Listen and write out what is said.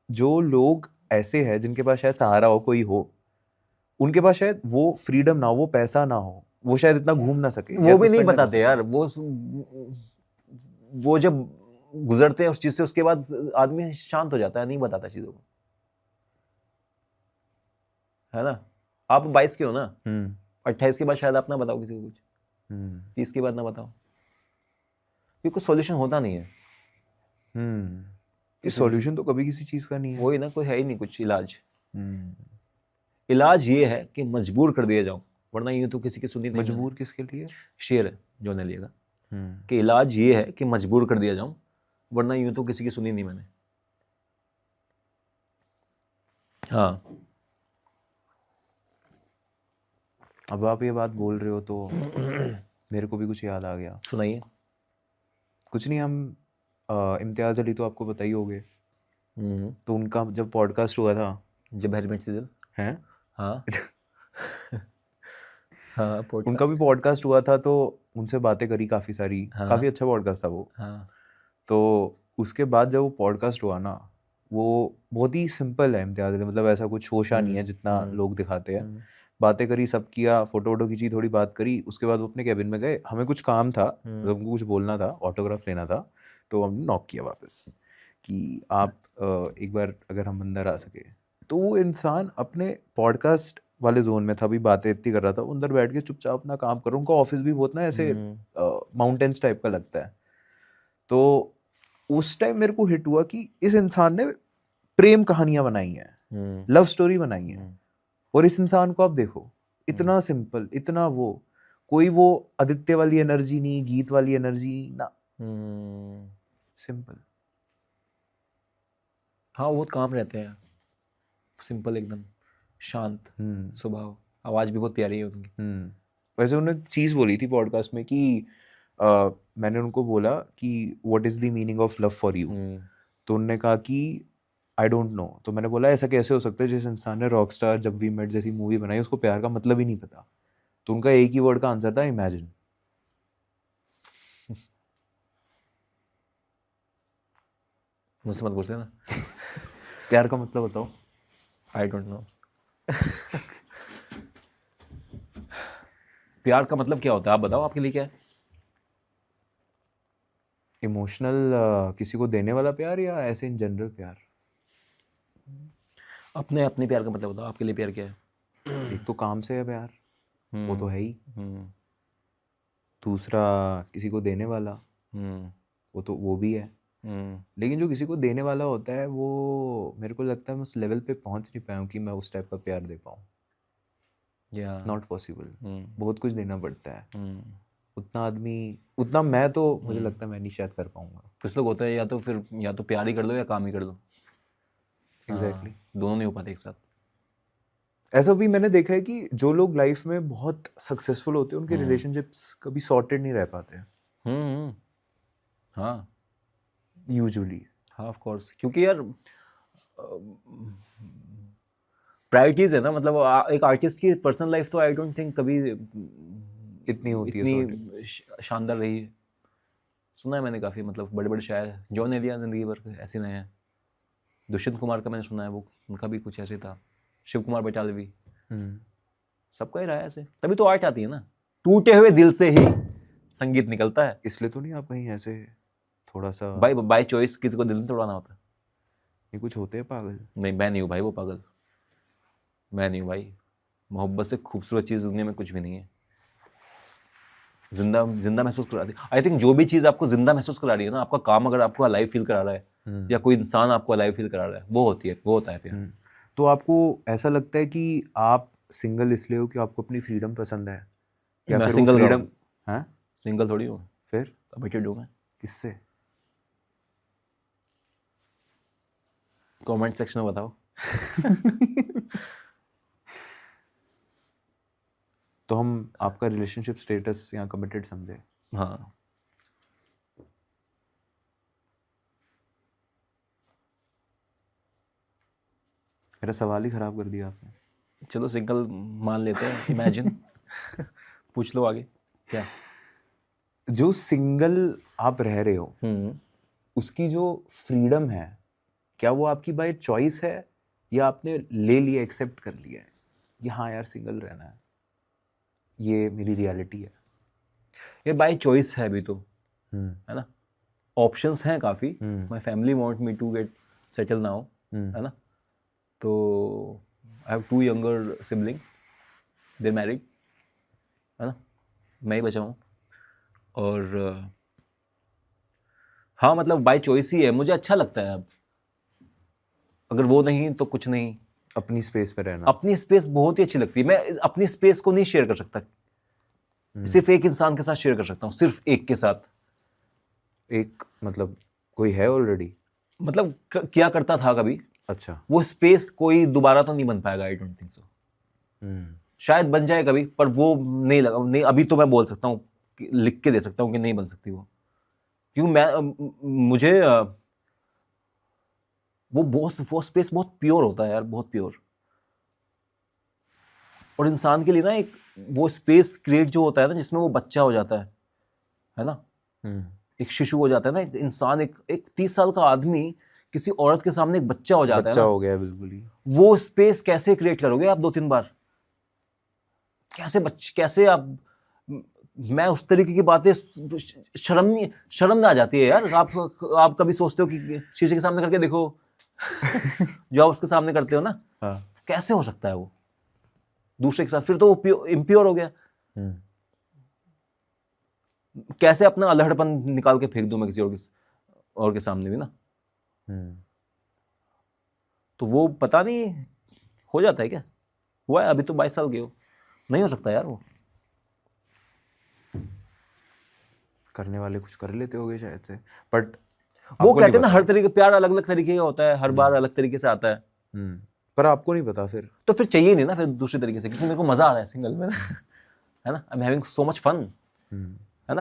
जो लोग ऐसे हैं जिनके पास शायद सहारा हो, कोई हो, उनके पास शायद वो फ्रीडम ना हो, वो पैसा ना हो, वो शायद इतना घूम ना सके, वो भी नहीं बताते यार। वो जब गुजरते हैं उस चीज से, उसके बाद आदमी शांत हो जाता है, नहीं बताता चीजों को, है ना। आप 22 के हो ना, 28 के बाद शायद आप ना बताओ किसी को कुछ, 30 के बाद ना बताओ, क्योंकि कुछ सॉल्यूशन होता नहीं है। इस सॉल्यूशन तो कभी किसी चीज का नहीं है। वही ना, कोई है ही नहीं कुछ इलाज। इलाज ये है कि मजबूर कर दिया जाऊं, वरना यूं तो किसी की सुनी नहीं। मजबूर किसके लिए? शेर है जो ने लिएगा कि इलाज ये है कि मजबूर कर दिया जाऊं, वरना यूं तो किसी की सुनी नहीं मैंने। हाँ, अब आप ये बात बोल रहे हो तो मेरे को भी कुछ याद आ गया। सुनाइए। कुछ नहीं, हम इम्तियाज़ अली तो आपको पता ही होंगे। तो उनका जब पॉडकास्ट हुआ था, जब हेलमेट सीजन हैं, हाँ हाँ, उनका भी पॉडकास्ट हुआ था, तो उनसे बातें करी काफ़ी सारी। काफ़ी अच्छा पॉडकास्ट था वो। तो उसके बाद जब वो पॉडकास्ट हुआ ना, वो बहुत ही सिंपल है इम्तियाज़ अली, मतलब ऐसा कुछ शोशा नहीं है जितना लोग दिखाते हैं। बातें करी, सब किया, फोटो वोटो खींची, थोड़ी बात करी, उसके बाद वो अपने कैबिन में गए। हमें कुछ काम था, मतलब उनको कुछ बोलना था, ऑटोग्राफ लेना था। तो हमने नॉक किया वापस कि आप एक बार अगर हम अंदर आ सके। तो वो इंसान अपने पॉडकास्ट वाले जोन में था, अभी बातें इतनी कर रहा था, अंदर बैठ के चुपचाप अपना काम कर रहा। उनका ऑफिस भी बहुत ना ऐसे माउंटेन्स टाइप का लगता है। तो उस टाइम मेरे को हिट हुआ कि इस इंसान ने प्रेम कहानियां बनाई हैं, लव स्टोरी बनाई है। और इस इंसान को आप देखो, इतना सिंपल, इतना वो, कोई वो आदित्य वाली एनर्जी नहीं, गीत वाली एनर्जी ना, सिंपल। हाँ, वो काम रहते हैं, सिंपल एकदम, शांत स्वभाव, आवाज भी बहुत प्यारी है उनकी। वैसे उन्होंने चीज़ बोली थी पॉडकास्ट में कि मैंने उनको बोला कि what is the meaning of love for you. तो उन्होंने कहा कि आई डोंट नो। तो मैंने बोला ऐसा कैसे हो सकता है, जिस इंसान ने रॉकस्टार, जब वी मेट जैसी मूवी बनाई, उसको प्यार का मतलब ही नहीं पता। तो उनका एक ही वर्ड का आंसर था, इमेजिन। मुझसे मत पूछ लेना। प्यार का मतलब बताओ। I don't know. प्यार का मतलब क्या होता है, आप बताओ, आपके लिए क्या है? इमोशनल, किसी को देने वाला प्यार, या ऐसे इन जनरल प्यार? अपने अपने प्यार का मतलब बताओ, आपके लिए प्यार क्या है? एक तो काम से है प्यार, वो तो है ही। दूसरा किसी को देने वाला, वो तो वो भी है। लेकिन जो किसी को देने वाला होता है, वो मेरे को लगता है मैं उस लेवल पे पहुंच नहीं पाया हूँ कि मैं उस टाइप का प्यार दे पाऊँ। Not possible. बहुत कुछ देना पड़ता है। उतना आदमी, उतना मैं तो, मुझे लगता है मैं नहीं शायद कर पाऊंगा। कुछ लोग होते हैं, या तो फिर या तो प्यार ही कर लो या काम ही कर लो। एग्जैक्टली। दोनों नहीं हो पाते एक साथ। ऐसा भी मैंने देखा है कि जो लोग लाइफ में बहुत सक्सेसफुल होते हैं, उनके रिलेशनशिप्स कभी सॉर्टेड नहीं रह पाते हैं हाँ, यूजुअली। हाँ, ऑफ कोर्स, क्योंकि यार प्रायोरिटीज है ना, मतलब एक आर्टिस्ट की पर्सनल लाइफ तो आई डोंट थिंक कभी इतनी होती है सॉर्टेड। इतनी शानदार रही है। सुना है मैंने काफ़ी, मतलब बड़े बड़े शायर, जॉन एलिया जिंदगी भर ऐसे नए हैं। दुष्यंत कुमार का मैंने सुना है, वो उनका भी कुछ ऐसे था। शिव कुमार बटालवी, सबका ही रहा है ऐसे, तभी तो आर्ट आती है ना। टूटे हुए दिल से ही संगीत निकलता है। इसलिए तो नहीं आप कहीं ऐसे थोड़ा सा, बाय चॉइस किसी को दिल नहीं तोड़ाना होता। ये कुछ होते हैं पागल। नहीं, मैं नहीं हूँ भाई वो पागल, मैं नहीं हूँ भाई। मोहब्बत से खूबसूरत चीज़ दुनिया में कुछ भी नहीं है। जिंदा जिंदा महसूस करा दी। आई थिंक जो भी चीज़ आपको जिंदा महसूस करा रही है ना, आपका काम अगर आपको अलाइव फील करा रहा है, या कोई इंसान आपको अलाइव फील करा रहा है, वो होता है प्यार। तो आपको ऐसा लगता है कि आप सिंगल इसलिए हो कि आपको अपनी फ्रीडम पसंद है, या मैं फिर वो सिंगल फ्रीडम है? सिंगल थोड़ी हूँ, फिर कमिटेड हूँ मैं। किससे? कमेंट सेक्शन में बताओ। तो हम आपका रिलेशनशिप स्टेटस यहाँ कमिटेड समझे। हाँ, मेरा सवाल ही खराब कर दिया आपने। चलो सिंगल मान लेते हैं, इमेजिन। पूछ लो आगे क्या। जो सिंगल आप रह रहे हो, उसकी जो फ्रीडम है, क्या वो आपकी बाय चॉइस है या आपने ले लिया, एक्सेप्ट कर लिया है कि हाँ यार सिंगल रहना है, ये मेरी रियलिटी है? ये बाय चॉइस है अभी तो, है ना। ऑप्शंस हैं काफ़ी। My family want me to get settle now, है ना। तो I have 2 younger siblings, they married, है ना, मैं ही बचा हूँ। और हाँ मतलब बाय चॉइस ही है, मुझे अच्छा लगता है। अब अगर वो नहीं तो कुछ नहीं, अपनी स्पेस में रहना, अपनी स्पेस बहुत ही अच्छी लगती है। मैं अपनी स्पेस को नहीं शेयर कर सकता, सिर्फ एक इंसान के साथ शेयर कर सकता हूँ, सिर्फ एक के साथ। एक मतलब कोई है ऑलरेडी? मतलब क्या करता था कभी। अच्छा। वो स्पेस कोई दोबारा तो नहीं बन पाएगा, आई डोंट थिंक सो। शायद बन जाए कभी, पर वो नहीं लगा, नहीं अभी तो मैं बोल सकता हूँ, लिख के दे सकता हूँ कि नहीं बन सकती वो। क्यों, मैं मुझे वो स्पेस बहुत प्योर होता है यार, बहुत प्योर। और इंसान के लिए ना एक वो स्पेस क्रिएट जो होता है ना, जिसमें वो बच्चा हो जाता है ना, एक शिशु हो जाता है ना, एक इंसान, एक 30 साल का आदमी किसी औरत के सामने एक बच्चा हो जाता है ना, हो गया बिल्कुल ही। वो स्पेस कैसे क्रिएट करोगे आप 2-3 बार? कैसे आप, मैं उस तरीके की बातें, शर्म ना आ जाती है यार। आप कभी सोचते हो कि शीशे के सामने करके देखो जो आप उसके सामने करते हो ना, हाँ। कैसे हो सकता है वो दूसरे के साथ? फिर तो वो इम्प्योर हो गया। कैसे अपना अलहड़पन निकाल के फेंक दूं मैं किसी और के सामने भी ना। तो वो पता नहीं हो जाता है क्या? हुआ है, अभी तो 22 साल के हो, नहीं हो सकता यार वो। करने वाले कुछ कर लेते होंगे शायद से, बट वो कहते हैं ना, हर तरीके प्यार अलग अलग तरीके का होता है, हर बार अलग तरीके से आता है। पर आपको नहीं पता फिर तो फिर चाहिए नहीं ना फिर दूसरे तरीके से, क्योंकि मेरे को मजा आ रहा है सिंगल में, है ना। I am having so much fun.